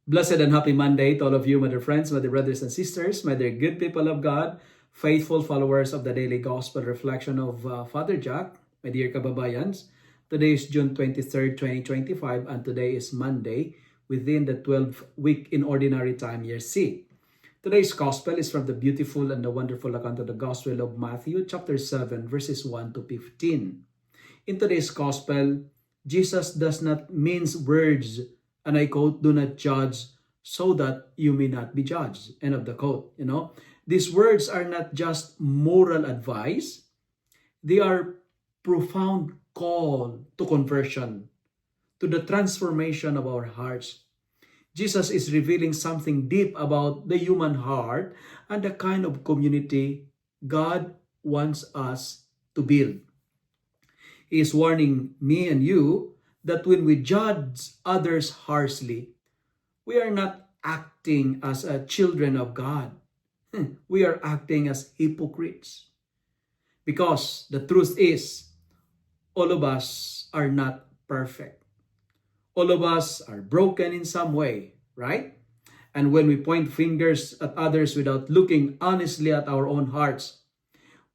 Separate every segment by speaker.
Speaker 1: Blessed and happy Monday to all of you, my dear friends, my dear brothers and sisters, my dear good people of God, faithful followers of the Daily Gospel Reflection of Father Jack, my dear kababayans. Today is June 23rd, 2025, and today is Monday within the 12th week in Ordinary Time, Year C. Today's Gospel is from the beautiful and the wonderful account of the Gospel of Matthew, chapter 7, verses 1 to 15. In today's Gospel, Jesus does not mince words, and I quote, "Do not judge so that you may not be judged." End of the quote. These words are not just moral advice, they are profound call to conversion, to the transformation of our hearts. Jesus is revealing something deep about the human heart and the kind of community God wants us to build. He is warning me and you that when we judge others harshly, we are not acting as children of God. We are acting as hypocrites. Because the truth is, all of us are not perfect. All of us are broken in some way, right? And when we point fingers at others without looking honestly at our own hearts,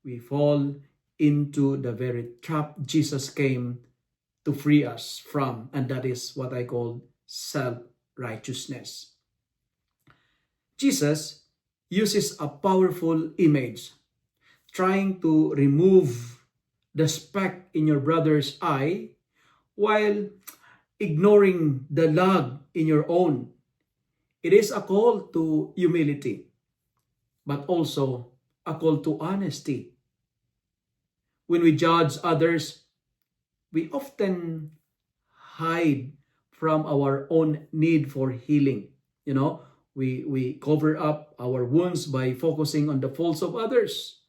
Speaker 1: we fall into the very trap Jesus came to free us from, and that is what I call self-righteousness. Jesus uses a powerful image, trying to remove the speck in your brother's eye while ignoring the log in your own. It is a call to humility, but also a call to honesty. When we judge others, we often hide from our own need for healing. We cover up our wounds by focusing on the faults of others.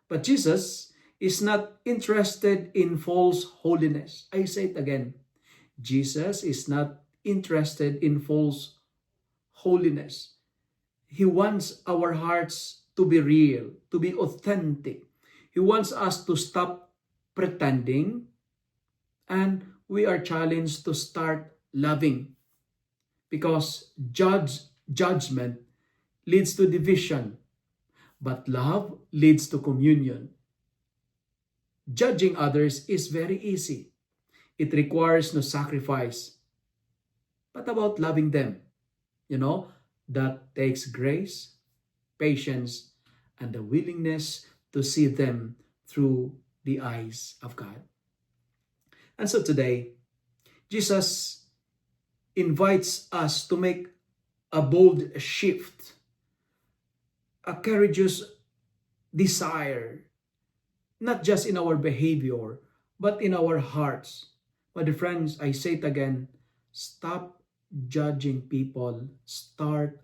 Speaker 1: But Jesus is not interested in false holiness. I say it again. Jesus is not interested in false holiness. He wants our hearts to be real, to be authentic. He wants us to stop pretending, and we are challenged to start loving, because judgment leads to division, but love leads to communion. Judging others is very easy. It requires no sacrifice. But about loving them, that takes grace, patience, and the willingness to see them through the eyes of God. And so today, Jesus invites us to make a bold shift, a courageous desire, not just in our behavior, but in our hearts. My dear friends, I say it again, stop judging people, start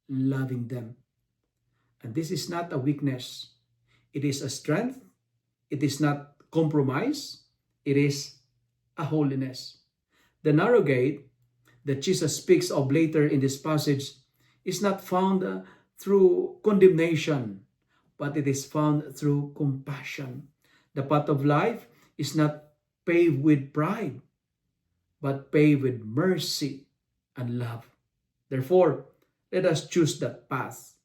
Speaker 1: loving them. And this is not a weakness. It is a strength. It is not compromise. It is a holiness. The narrow gate that Jesus speaks of later in this passage is not found through condemnation, but it is found through compassion. The path of life is not paved with pride, but paved with mercy and love. Therefore, let us choose that path.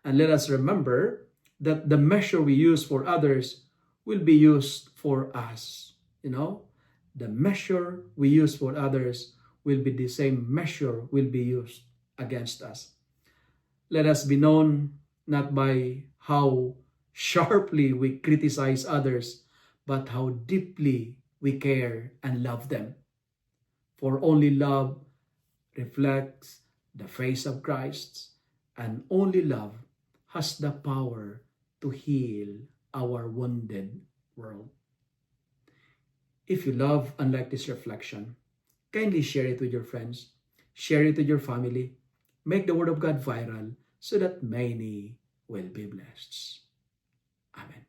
Speaker 1: And let us remember that the measure we use for others will be used for us. The measure we use for others will be the same measure will be used against us. Let us be known not by how sharply we criticize others, but how deeply we care and love them. For only love reflects the face of Christ, and only love has the power to heal our wounded world. If you love and like this reflection, kindly share it with your friends, share it with your family, make the Word of God viral so that many will be blessed. Amen.